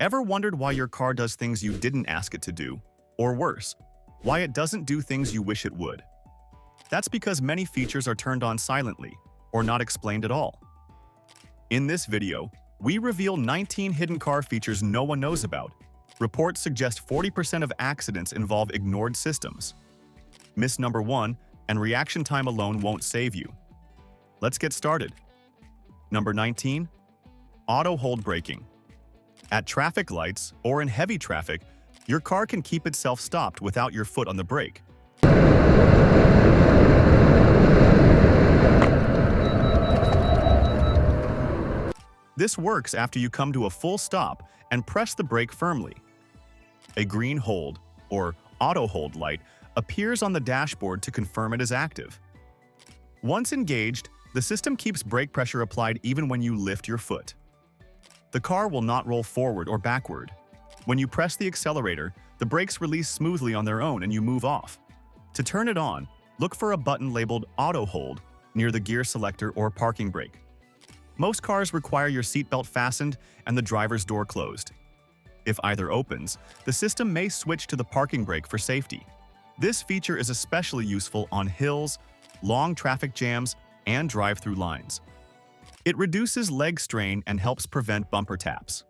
Ever wondered why your car does things you didn't ask it to do? Or worse, why it doesn't do things you wish it would? That's because many features are turned on silently, or not explained at all. In this video, we reveal 19 hidden car features no one knows about. Reports suggest 40% of accidents involve ignored systems. Miss number 1, and reaction time alone won't save you. Let's get started. Number 19. Auto hold braking. At traffic lights or in heavy traffic, your car can keep itself stopped without your foot on the brake. This works after you come to a full stop and press the brake firmly. A green hold, or auto hold light, appears on the dashboard to confirm it is active. Once engaged, the system keeps brake pressure applied even when you lift your foot. The car will not roll forward or backward. When you press the accelerator, the brakes release smoothly on their own and you move off. To turn it on, look for a button labeled Auto Hold near the gear selector or parking brake. Most cars require your seatbelt fastened and the driver's door closed. If either opens, the system may switch to the parking brake for safety. This feature is especially useful on hills, long traffic jams, and drive-through lines. It reduces leg strain and helps prevent bumper taps.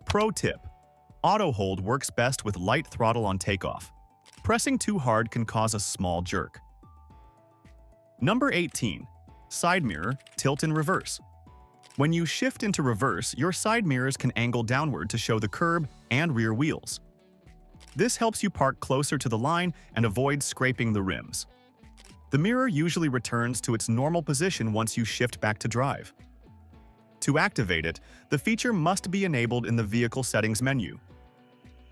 Pro tip: auto hold works best with light throttle on takeoff. Pressing too hard can cause a small jerk. Number 18. Side mirror, tilt in reverse. When you shift into reverse, your side mirrors can angle downward to show the curb and rear wheels. This helps you park closer to the line and avoid scraping the rims. The mirror usually returns to its normal position once you shift back to drive. To activate it, the feature must be enabled in the vehicle settings menu.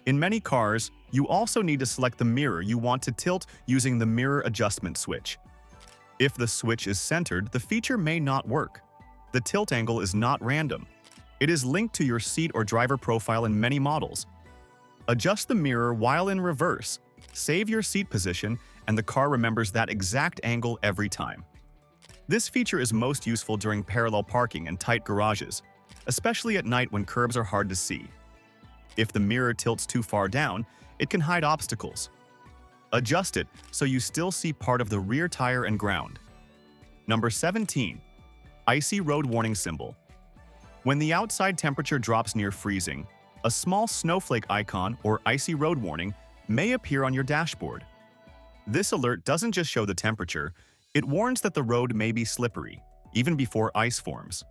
In many cars, you also need to select the mirror you want to tilt using the mirror adjustment switch. If the switch is centered, the feature may not work. The tilt angle is not random. It is linked to your seat or driver profile in many models. Adjust the mirror while in reverse, save your seat position, and the car remembers that exact angle every time. This feature is most useful during parallel parking and tight garages, especially at night when curbs are hard to see. If the mirror tilts too far down, it can hide obstacles. Adjust it so you still see part of the rear tire and ground. Number 17. Icy road warning symbol. When the outside temperature drops near freezing, a small snowflake icon or icy road warning may appear on your dashboard. This alert doesn't just show the temperature, it warns that the road may be slippery, even before ice forms.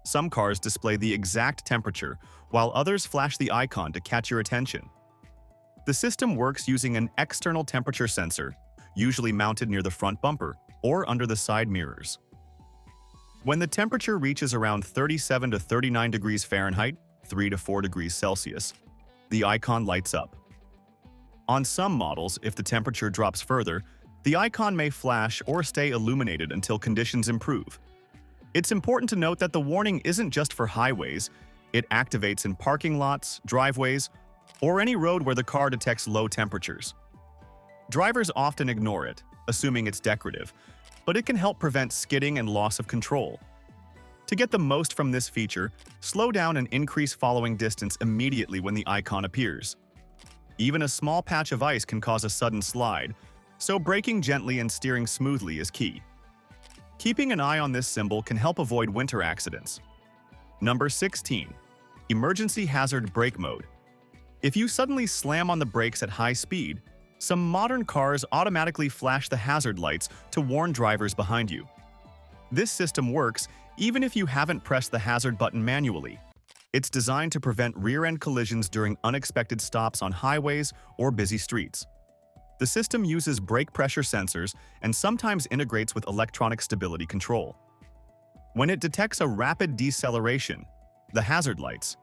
Some cars display the exact temperature, while others flash the icon to catch your attention. The system works using an external temperature sensor, usually mounted near the front bumper or under the side mirrors. When the temperature reaches around 37 to 39 degrees Fahrenheit, 3 to 4 degrees Celsius, the icon lights up. On some models, if the temperature drops further, the icon may flash or stay illuminated until conditions improve. It's important to note that the warning isn't just for highways. It activates in parking lots, driveways, or any road where the car detects low temperatures. Drivers often ignore it, assuming it's decorative, but it can help prevent skidding and loss of control. To get the most from this feature, slow down and increase following distance immediately when the icon appears. Even a small patch of ice can cause a sudden slide, so braking gently and steering smoothly is key. Keeping an eye on this symbol can help avoid winter accidents. Number 16. Emergency hazard brake mode. If you suddenly slam on the brakes at high speed, some modern cars automatically flash the hazard lights to warn drivers behind you. This system works even if you haven't pressed the hazard button manually. It's designed to prevent rear-end collisions during unexpected stops on highways or busy streets. The system uses brake pressure sensors and sometimes integrates with electronic stability control. When it detects a rapid deceleration, the hazard lights,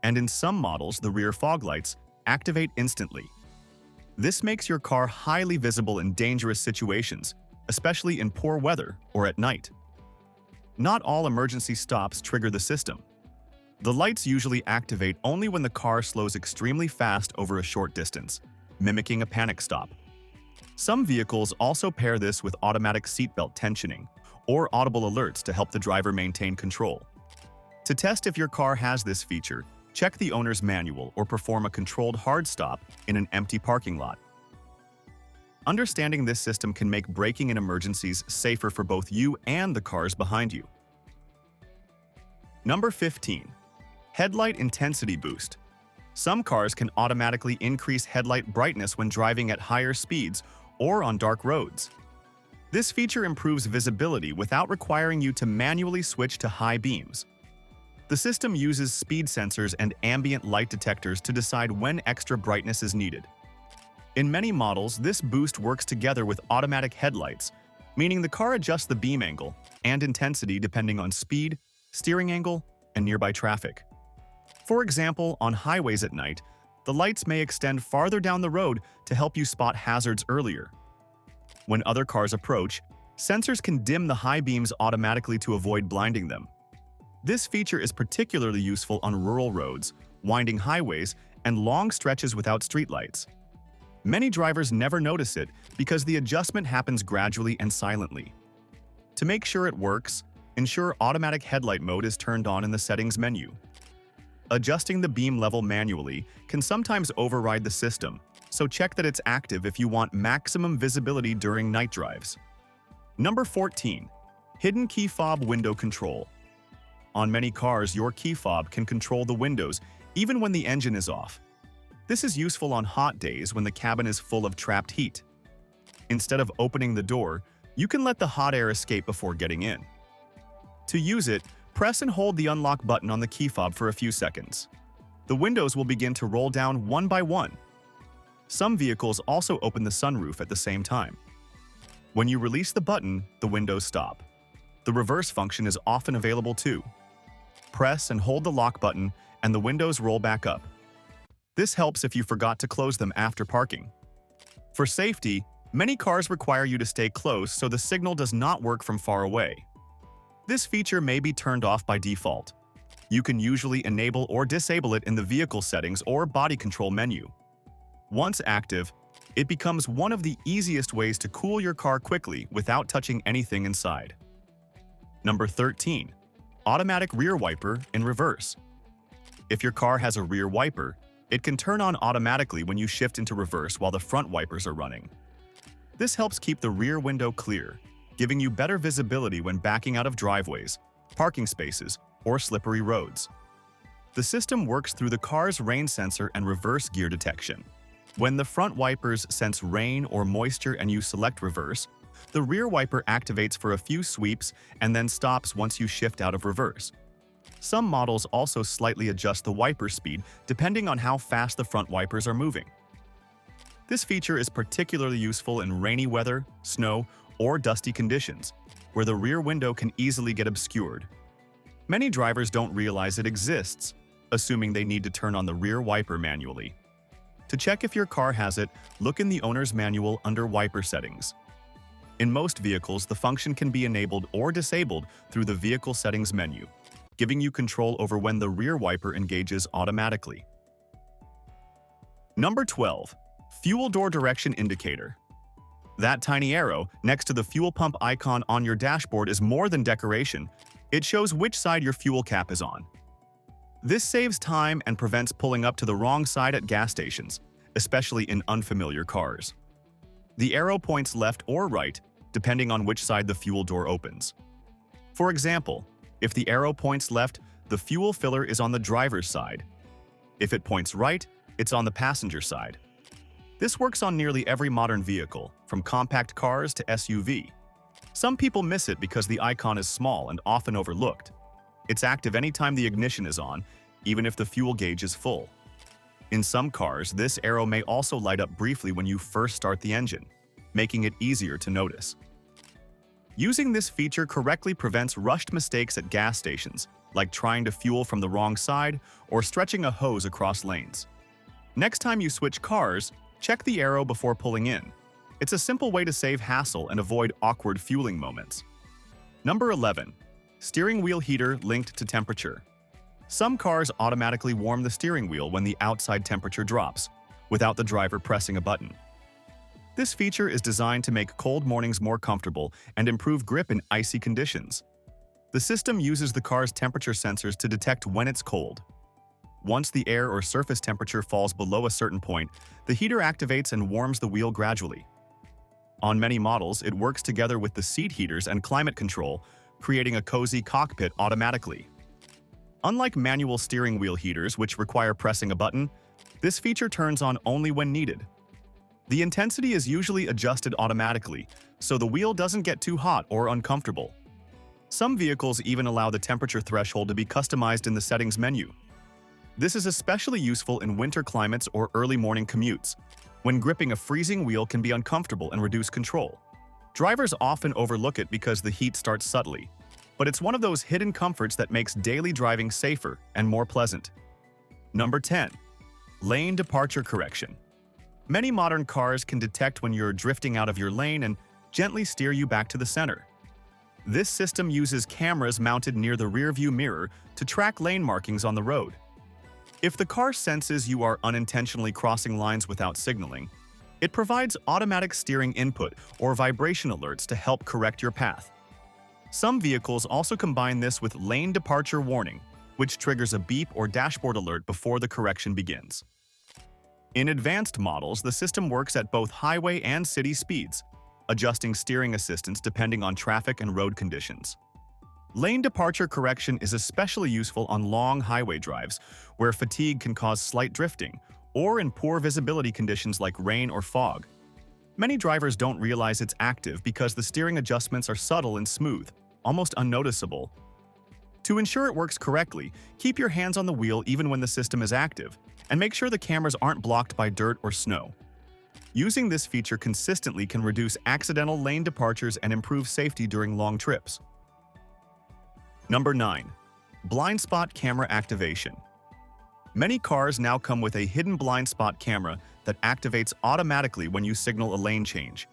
and in some models the rear fog lights, activate instantly. This makes your car highly visible in dangerous situations, especially in poor weather or at night. Not all emergency stops trigger the system. The lights usually activate only when the car slows extremely fast over a short distance, mimicking a panic stop. Some vehicles also pair this with automatic seatbelt tensioning or audible alerts to help the driver maintain control. To test if your car has this feature, check the owner's manual or perform a controlled hard stop in an empty parking lot. Understanding this system can make braking in emergencies safer for both you and the cars behind you. Number 15. Headlight Intensity Boost. Some cars can automatically increase headlight brightness when driving at higher speeds or on dark roads. This feature improves visibility without requiring you to manually switch to high beams. The system uses speed sensors and ambient light detectors to decide when extra brightness is needed. In many models, this boost works together with automatic headlights, meaning the car adjusts the beam angle and intensity depending on speed, steering angle, and nearby traffic. For example, on highways at night, the lights may extend farther down the road to help you spot hazards earlier. When other cars approach, sensors can dim the high beams automatically to avoid blinding them. This feature is particularly useful on rural roads, winding highways, and long stretches without streetlights. Many drivers never notice it because the adjustment happens gradually and silently. To make sure it works, ensure automatic headlight mode is turned on in the settings menu. Adjusting the beam level manually can sometimes override the system, so check that it's active if you want maximum visibility during night drives. Number 14. Hidden Key Fob Window Control. On many cars, your key fob can control the windows even when the engine is off. This is useful on hot days when the cabin is full of trapped heat. Instead of opening the door, you can let the hot air escape before getting in. To use it, press and hold the unlock button on the key fob for a few seconds. The windows will begin to roll down one by one. Some vehicles also open the sunroof at the same time. When you release the button, the windows stop. The reverse function is often available too. Press and hold the lock button and the windows roll back up. This helps if you forgot to close them after parking. For safety, many cars require you to stay close so the signal does not work from far away. This feature may be turned off by default. You can usually enable or disable it in the vehicle settings or body control menu. Once active, it becomes one of the easiest ways to cool your car quickly without touching anything inside. Number 13. Automatic Rear Wiper in Reverse. If your car has a rear wiper, it can turn on automatically when you shift into reverse while the front wipers are running. This helps keep the rear window clear, giving you better visibility when backing out of driveways, parking spaces, or slippery roads. The system works through the car's rain sensor and reverse gear detection. When the front wipers sense rain or moisture and you select reverse, the rear wiper activates for a few sweeps and then stops once you shift out of reverse. Some models also slightly adjust the wiper speed depending on how fast the front wipers are moving. This feature is particularly useful in rainy weather, snow, or dusty conditions, where the rear window can easily get obscured. Many drivers don't realize it exists, assuming they need to turn on the rear wiper manually. To check if your car has it, look in the owner's manual under Wiper Settings. In most vehicles, the function can be enabled or disabled through the Vehicle Settings menu, giving you control over when the rear wiper engages automatically. Number 12. Fuel Door Direction Indicator. That tiny arrow next to the fuel pump icon on your dashboard is more than decoration. It shows which side your fuel cap is on. This saves time and prevents pulling up to the wrong side at gas stations, especially in unfamiliar cars. The arrow points left or right, depending on which side the fuel door opens. For example, if the arrow points left, the fuel filler is on the driver's side. If it points right, it's on the passenger side. This works on nearly every modern vehicle, from compact cars to SUV. Some people miss it because the icon is small and often overlooked. It's active anytime the ignition is on, even if the fuel gauge is full. In some cars, this arrow may also light up briefly when you first start the engine, making it easier to notice. Using this feature correctly prevents rushed mistakes at gas stations, like trying to fuel from the wrong side or stretching a hose across lanes. Next time you switch cars, check the arrow before pulling in. It's a simple way to save hassle and avoid awkward fueling moments. Number 11. Steering wheel heater linked to temperature. Some cars automatically warm the steering wheel when the outside temperature drops, without the driver pressing a button. This feature is designed to make cold mornings more comfortable and improve grip in icy conditions. The system uses the car's temperature sensors to detect when it's cold. Once the air or surface temperature falls below a certain point, the heater activates and warms the wheel gradually. On many models, it works together with the seat heaters and climate control, creating a cozy cockpit automatically. Unlike manual steering wheel heaters, which require pressing a button, this feature turns on only when needed. The intensity is usually adjusted automatically, so the wheel doesn't get too hot or uncomfortable. Some vehicles even allow the temperature threshold to be customized in the settings menu. This is especially useful in winter climates or early morning commutes, when gripping a freezing wheel can be uncomfortable and reduce control. Drivers often overlook it because the heat starts subtly, but it's one of those hidden comforts that makes daily driving safer and more pleasant. Number 10. Lane Departure Correction. Many modern cars can detect when you're drifting out of your lane and gently steer you back to the center. This system uses cameras mounted near the rearview mirror to track lane markings on the road. If the car senses you are unintentionally crossing lines without signaling, it provides automatic steering input or vibration alerts to help correct your path. Some vehicles also combine this with lane departure warning, which triggers a beep or dashboard alert before the correction begins. In advanced models, the system works at both highway and city speeds, adjusting steering assistance depending on traffic and road conditions. Lane departure correction is especially useful on long highway drives, where fatigue can cause slight drifting, or in poor visibility conditions like rain or fog. Many drivers don't realize it's active because the steering adjustments are subtle and smooth, almost unnoticeable. To ensure it works correctly, keep your hands on the wheel even when the system is active, and make sure the cameras aren't blocked by dirt or snow. Using this feature consistently can reduce accidental lane departures and improve safety during long trips. Number 9. Blind spot camera activation. Many cars now come with a hidden blind spot camera that activates automatically when you signal a lane change.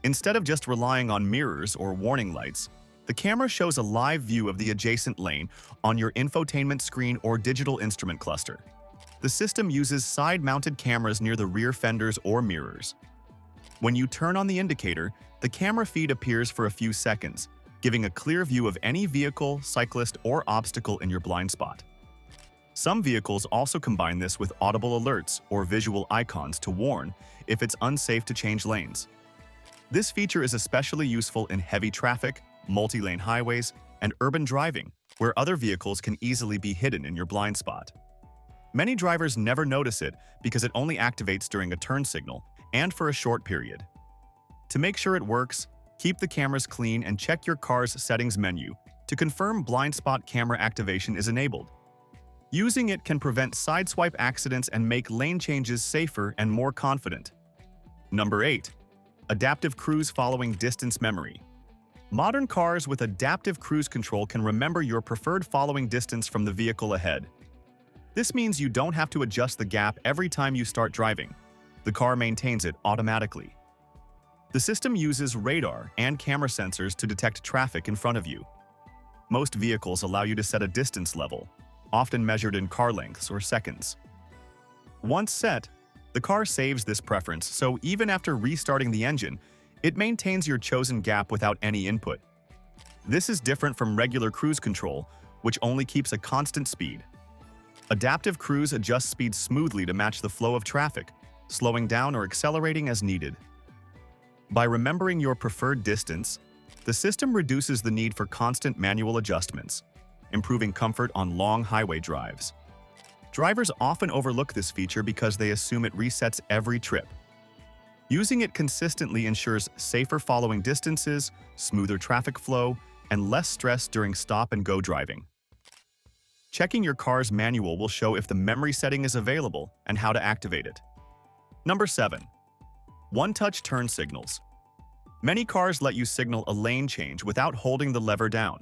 Instead of just relying on mirrors or warning lights, the camera shows a live view of the adjacent lane on your infotainment screen or digital instrument cluster. The system uses side-mounted cameras near the rear fenders or mirrors. When you turn on the indicator, the camera feed appears for a few seconds, giving a clear view of any vehicle, cyclist, or obstacle in your blind spot. Some vehicles also combine this with audible alerts or visual icons to warn if it's unsafe to change lanes. This feature is especially useful in heavy traffic, multi-lane highways, and urban driving, where other vehicles can easily be hidden in your blind spot. Many drivers never notice it because it only activates during a turn signal and for a short period. To make sure it works, keep the cameras clean and check your car's settings menu to confirm blind spot camera activation is enabled. Using it can prevent sideswipe accidents and make lane changes safer and more confident. Number 8. Adaptive Cruise Following Distance Memory. Modern cars with adaptive cruise control can remember your preferred following distance from the vehicle ahead. This means you don't have to adjust the gap every time you start driving. The car maintains it automatically. The system uses radar and camera sensors to detect traffic in front of you. Most vehicles allow you to set a distance level, often measured in car lengths or seconds. Once set, the car saves this preference, so even after restarting the engine, it maintains your chosen gap without any input. This is different from regular cruise control, which only keeps a constant speed. Adaptive Cruise adjusts speed smoothly to match the flow of traffic, slowing down or accelerating as needed. By remembering your preferred distance, the system reduces the need for constant manual adjustments, improving comfort on long highway drives. Drivers often overlook this feature because they assume it resets every trip. Using it consistently ensures safer following distances, smoother traffic flow, and less stress during stop-and-go driving. Checking your car's manual will show if the memory setting is available and how to activate it. Number 7. One-touch turn signals. Many cars let you signal a lane change without holding the lever down.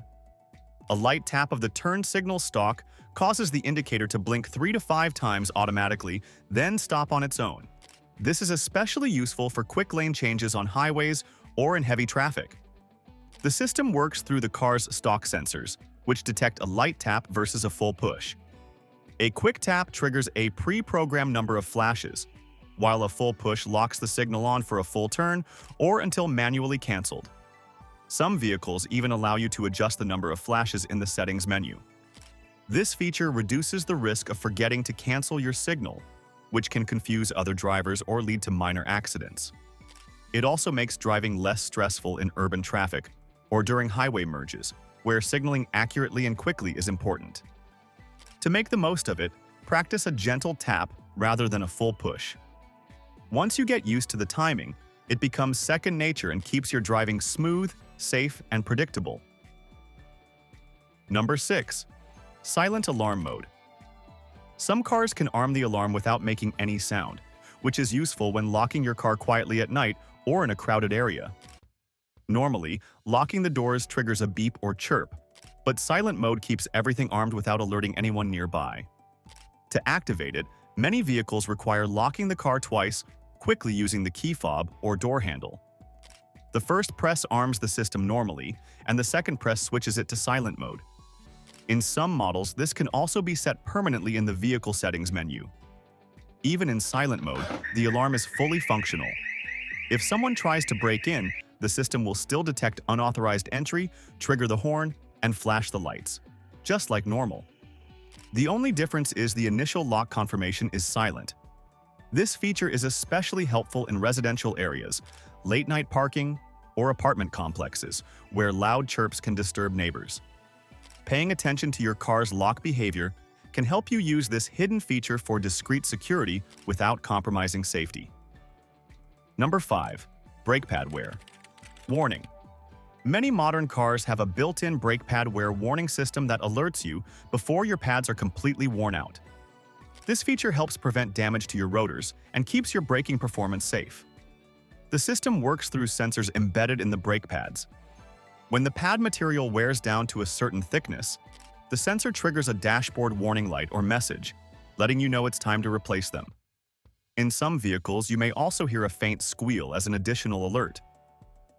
A light tap of the turn signal stalk causes the indicator to blink 3 to 5 times automatically, then stop on its own. This is especially useful for quick lane changes on highways or in heavy traffic. The system works through the car's stalk sensors, which detect a light tap versus a full push. A quick tap triggers a pre-programmed number of flashes, while a full push locks the signal on for a full turn or until manually canceled. Some vehicles even allow you to adjust the number of flashes in the settings menu. This feature reduces the risk of forgetting to cancel your signal, which can confuse other drivers or lead to minor accidents. It also makes driving less stressful in urban traffic or during highway merges, where signaling accurately and quickly is important. To make the most of it, practice a gentle tap rather than a full push. Once you get used to the timing, it becomes second nature and keeps your driving smooth, safe, and predictable. Number 6. Silent alarm mode. Some cars can arm the alarm without making any sound, which is useful when locking your car quietly at night or in a crowded area. Normally, locking the doors triggers a beep or chirp, but silent mode keeps everything armed without alerting anyone nearby. To activate it, many vehicles require locking the car twice, quickly using the key fob or door handle. The first press arms the system normally, and the second press switches it to silent mode. In some models, this can also be set permanently in the vehicle settings menu. Even in silent mode, the alarm is fully functional. If someone tries to break in, the system will still detect unauthorized entry, trigger the horn, and flash the lights, just like normal. The only difference is the initial lock confirmation is silent. This feature is especially helpful in residential areas, late-night parking, or apartment complexes, where loud chirps can disturb neighbors. Paying attention to your car's lock behavior can help you use this hidden feature for discreet security without compromising safety. Number 5. Brake pad wear. Warning: many modern cars have a built-in brake pad wear warning system that alerts you before your pads are completely worn out. This feature helps prevent damage to your rotors and keeps your braking performance safe. The system works through sensors embedded in the brake pads. When the pad material wears down to a certain thickness, the sensor triggers a dashboard warning light or message, letting you know it's time to replace them. In some vehicles, you may also hear a faint squeal as an additional alert.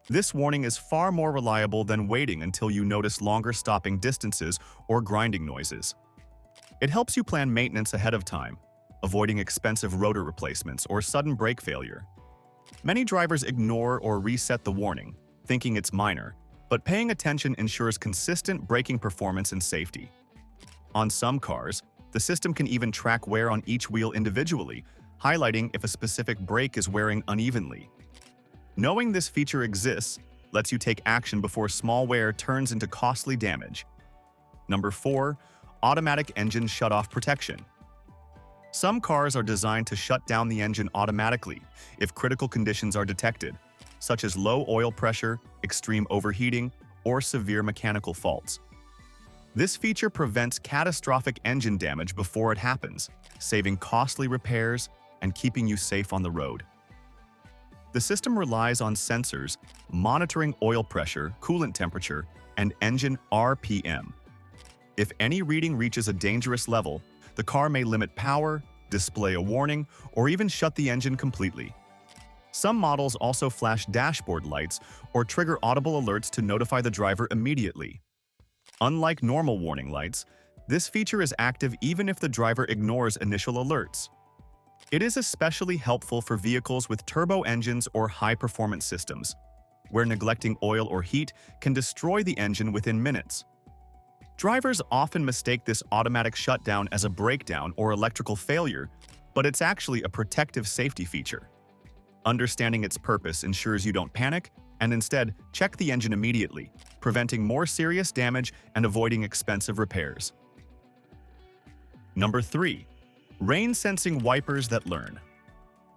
This warning is far more reliable than waiting until you notice longer stopping distances or grinding noises. It helps you plan maintenance ahead of time, avoiding expensive rotor replacements or sudden brake failure. Many drivers ignore or reset the warning, thinking it's minor, but paying attention ensures consistent braking performance and safety. On some cars, the system can even track wear on each wheel individually, highlighting if a specific brake is wearing unevenly. Knowing this feature exists lets you take action before small wear turns into costly damage. Number 4. Automatic engine shutoff protection. Some cars are designed to shut down the engine automatically if critical conditions are detected, such as low oil pressure, extreme overheating, or severe mechanical faults. This feature prevents catastrophic engine damage before it happens, saving costly repairs and keeping you safe on the road. The system relies on sensors monitoring oil pressure, coolant temperature, and engine RPM. If any reading reaches a dangerous level, the car may limit power, display a warning, or even shut the engine completely. Some models also flash dashboard lights or trigger audible alerts to notify the driver immediately. Unlike normal warning lights, this feature is active even if the driver ignores initial alerts. It is especially helpful for vehicles with turbo engines or high-performance systems, where neglecting oil or heat can destroy the engine within minutes. Drivers often mistake this automatic shutdown as a breakdown or electrical failure, but it's actually a protective safety feature. Understanding its purpose ensures you don't panic and instead check the engine immediately, preventing more serious damage and avoiding expensive repairs. Number 3. Rain-sensing wipers that learn.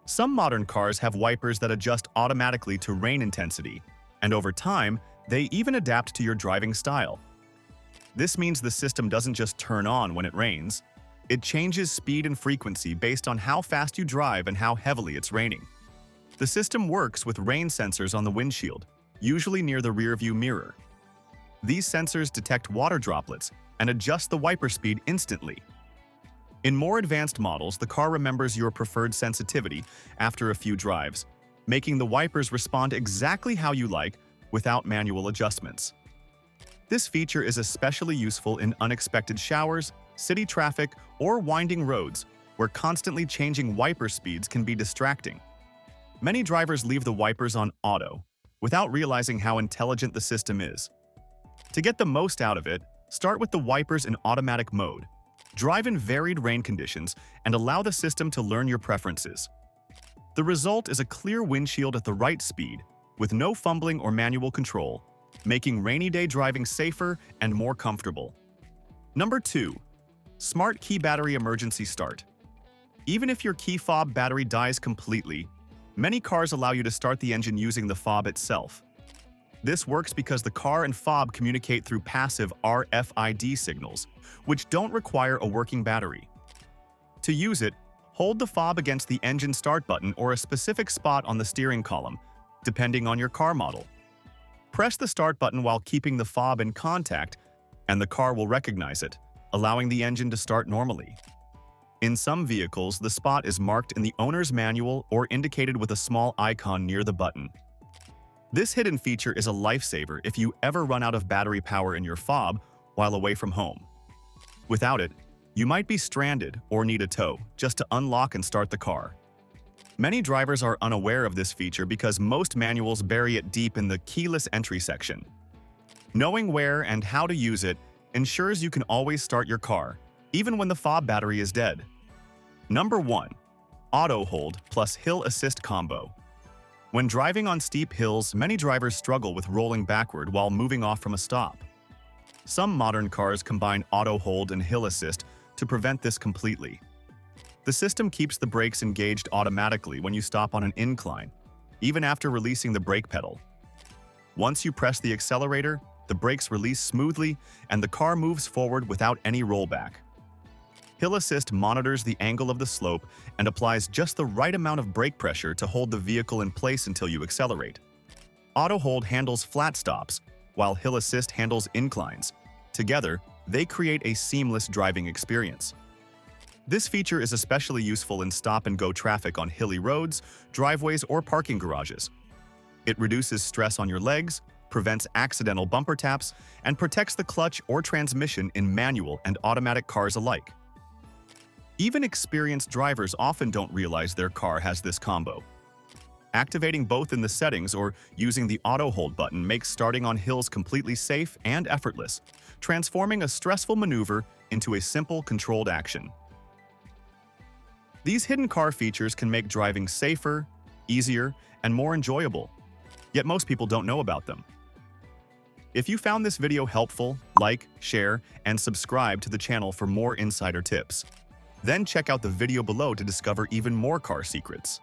Some modern cars have wipers that adjust automatically to rain intensity, and over time, they even adapt to your driving style. This means the system doesn't just turn on when it rains. It changes speed and frequency based on how fast you drive and how heavily it's raining. The system works with rain sensors on the windshield, usually near the rearview mirror. These sensors detect water droplets and adjust the wiper speed instantly. In more advanced models, the car remembers your preferred sensitivity after a few drives, making the wipers respond exactly how you like without manual adjustments. This feature is especially useful in unexpected showers, city traffic, or winding roads, where constantly changing wiper speeds can be distracting. Many drivers leave the wipers on auto, without realizing how intelligent the system is. To get the most out of it, Start with the wipers in automatic mode. Drive in varied rain conditions and allow the system to learn your preferences. The result is a clear windshield at the right speed, with no fumbling or manual control, making rainy day driving safer and more comfortable. Number 2. Smart Key Battery Emergency Start. Even if your key fob battery dies completely, many cars allow you to start the engine using the fob itself. This works because the car and fob communicate through passive RFID signals, which don't require a working battery. To use it, hold the fob against the engine start button or a specific spot on the steering column, depending on your car model. Press the start button while keeping the fob in contact, and the car will recognize it, allowing the engine to start normally. In some vehicles, the spot is marked in the owner's manual or indicated with a small icon near the button. This hidden feature is a lifesaver if you ever run out of battery power in your fob while away from home. Without it, you might be stranded or need a tow just to unlock and start the car. Many drivers are unaware of this feature because most manuals bury it deep in the keyless entry section. Knowing where and how to use it ensures you can always start your car, even when the fob battery is dead. Number 1. Auto Hold plus Hill Assist Combo. When driving on steep hills, many drivers struggle with rolling backward while moving off from a stop. Some modern cars combine Auto Hold and Hill Assist to prevent this completely. The system keeps the brakes engaged automatically when you stop on an incline, even after releasing the brake pedal. Once you press the accelerator, the brakes release smoothly and the car moves forward without any rollback. Hill Assist monitors the angle of the slope and applies just the right amount of brake pressure to hold the vehicle in place until you accelerate. Auto Hold handles flat stops, while Hill Assist handles inclines. Together, they create a seamless driving experience. This feature is especially useful in stop-and-go traffic on hilly roads, driveways, or parking garages. It reduces stress on your legs, prevents accidental bumper taps, and protects the clutch or transmission in manual and automatic cars alike. Even experienced drivers often don't realize their car has this combo. Activating both in the settings or using the Auto Hold button makes starting on hills completely safe and effortless, transforming a stressful maneuver into a simple, controlled action. These hidden car features can make driving safer, easier, and more enjoyable, yet most people don't know about them. If you found this video helpful, like, share, and subscribe to the channel for more insider tips. Then check out the video below to discover even more car secrets.